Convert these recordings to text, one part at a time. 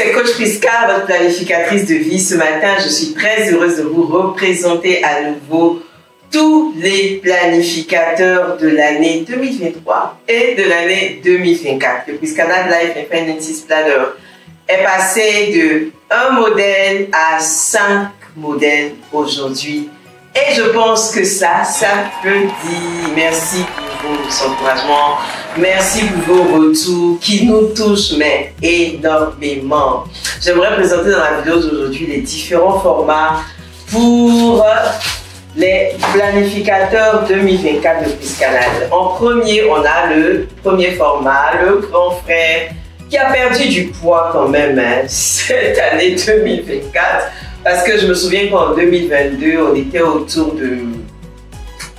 c'est Coach Prisca, votre planificatrice de vie. Ce matin, je suis très heureuse de vous représenter à nouveau tous les planificateurs de l'année 2023 et de l'année 2024. Le Priscanad Life and Finances Planner est passé de 1 modèle à 5 modèles aujourd'hui. Et je pense que ça peut dire merci pour vos encouragements, merci pour vos retours qui nous touchent mais énormément. J'aimerais présenter dans la vidéo d'aujourd'hui les différents formats pour les planificateurs 2024 de Priscanad. En premier, on a le premier format, le grand frère, qui a perdu du poids quand même cette année 2024. Parce que je me souviens qu'en 2022, on était autour de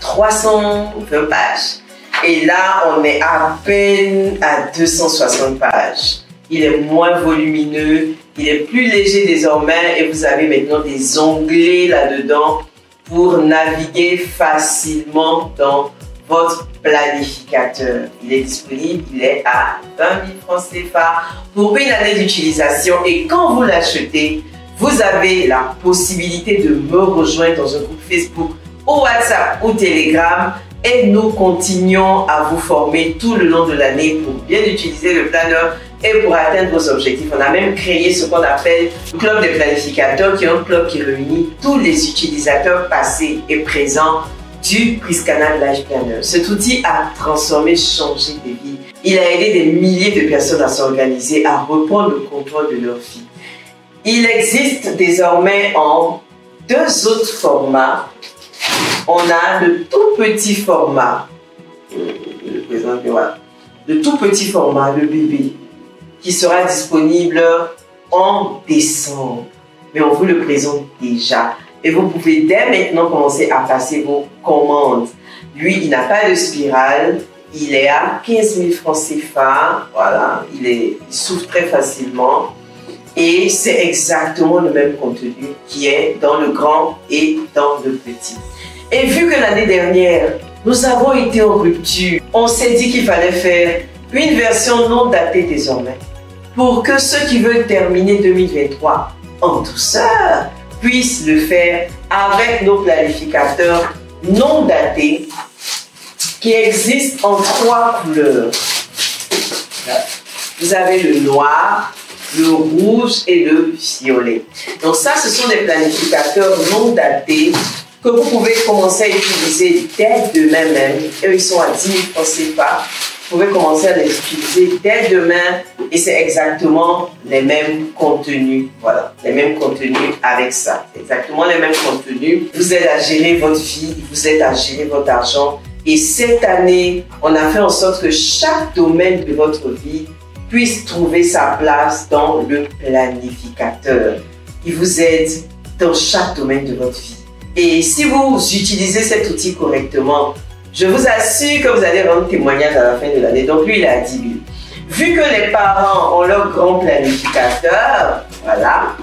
320 pages. Et là, on est à peine à 260 pages. Il est moins volumineux, il est plus léger désormais et vous avez maintenant des onglets là-dedans pour naviguer facilement dans votre planificateur. Il est disponible, il est à 20 000 francs CFA pour une année d'utilisation. Et quand vous l'achetez, vous avez la possibilité de me rejoindre dans un groupe Facebook, ou WhatsApp ou Telegram et nous continuons à vous former tout le long de l'année pour bien utiliser le planeur et pour atteindre vos objectifs. On a même créé ce qu'on appelle le club des planificateurs, qui est un club qui réunit tous les utilisateurs passés et présents du Priscanad Life Planner. Cet outil a transformé, changé des vies. Il a aidé des milliers de personnes à s'organiser, à reprendre le contrôle de leur vie. Il existe désormais en 2 autres formats. On a le tout petit format, le tout petit format, le bébé, qui sera disponible en décembre. Mais on vous le présente déjà. Et vous pouvez dès maintenant commencer à passer vos commandes. Lui, il n'a pas de spirale. Il est à 15 000 francs CFA. Voilà, il s'ouvre très facilement. Et c'est exactement le même contenu qui est dans le grand et dans le petit. Et vu que l'année dernière, nous avons été en rupture, on s'est dit qu'il fallait faire une version non datée désormais pour que ceux qui veulent terminer 2023 en douceur puissent le faire avec nos planificateurs non datés qui existent en 3 couleurs. Vous avez le noir, le rouge et le violet. Donc ça, ce sont des planificateurs non datés que vous pouvez commencer à utiliser dès demain même. Eux, ils sont à 10 000 francs CFA. Vous pouvez commencer à les utiliser dès demain et c'est exactement les mêmes contenus. Voilà, les mêmes contenus avec ça. Exactement les mêmes contenus. Vous aidez à gérer votre vie, vous aidez à gérer votre argent. Et cette année, on a fait en sorte que chaque domaine de votre vie puisse trouver sa place dans le planificateur. Il vous aide dans chaque domaine de votre vie. Et si vous utilisez cet outil correctement, je vous assure que vous allez rendre témoignage à la fin de l'année. Donc lui, il est à 10 000. Vu que les parents ont leur grand planificateur, voilà,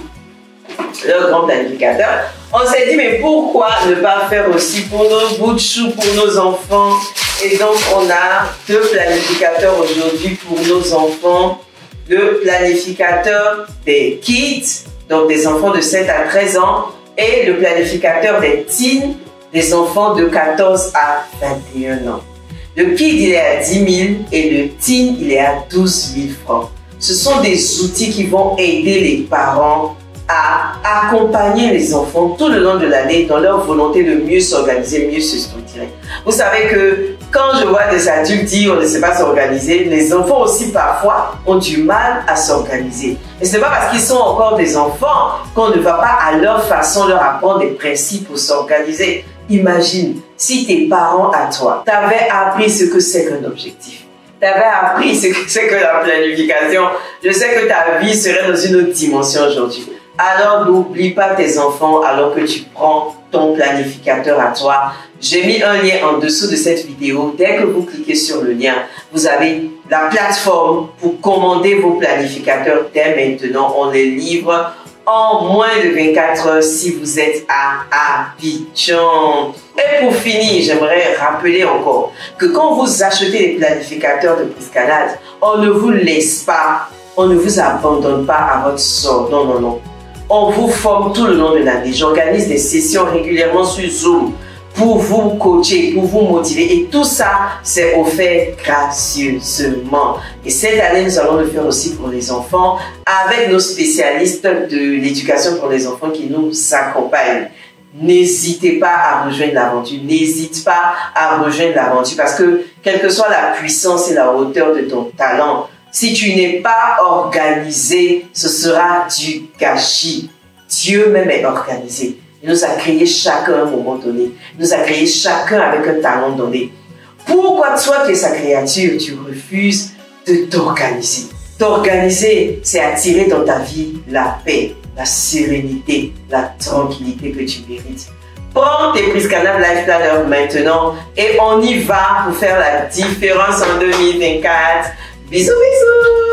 leur grand planificateur, on s'est dit, mais pourquoi ne pas faire aussi pour nos bouts de chou, pour nos enfants? Et donc, on a 2 planificateurs aujourd'hui pour nos enfants. Le planificateur des kids, donc des enfants de 7 à 13 ans, et le planificateur des teens, des enfants de 14 à 21 ans. Le kid, il est à 10 000 et le teen, il est à 12 000 francs. Ce sont des outils qui vont aider les parents à accompagner les enfants tout le long de l'année dans leur volonté de mieux s'organiser, mieux se structurer. Vous savez que quand je vois des adultes dire on ne sait pas s'organiser, les enfants aussi parfois ont du mal à s'organiser. Et ce n'est pas parce qu'ils sont encore des enfants qu'on ne va pas à leur façon leur apprendre des principes pour s'organiser. Imagine si tes parents à toi t'avaient appris ce que c'est qu'un objectif. T'avais appris ce que c'est que la planification. Je sais que ta vie serait dans une autre dimension aujourd'hui. Alors n'oublie pas tes enfants alors que tu prends ton planificateur à toi. J'ai mis un lien en dessous de cette vidéo. Dès que vous cliquez sur le lien, vous avez la plateforme pour commander vos planificateurs dès maintenant. On les livre en moins de 24 heures si vous êtes à Abidjan. Et pour finir, j'aimerais rappeler encore que quand vous achetez les planificateurs de Priscanad, on ne vous laisse pas on ne vous abandonne pas à votre sort. Non, non, non. On vous forme tout le long de l'année. J'organise des sessions régulièrement sur Zoom pour vous coacher, pour vous motiver. Et tout ça, c'est offert gracieusement. Et cette année, nous allons le faire aussi pour les enfants avec nos spécialistes de l'éducation pour les enfants qui nous accompagnent. N'hésitez pas à rejoindre l'aventure. N'hésite pas à rejoindre l'aventure parce que quelle que soit la puissance et la hauteur de ton talent, si tu n'es pas organisé, ce sera du gâchis. Dieu même est organisé. Il nous a créé chacun à un moment donné. Il nous a créé chacun avec un talent donné. Pourquoi toi qui es sa créature, tu refuses de t'organiser? T'organiser, c'est attirer dans ta vie la paix, la sérénité, la tranquillité que tu mérites. Prends tes Priscana Life Planner maintenant et on y va pour faire la différence en 2024. Bisous, bisous!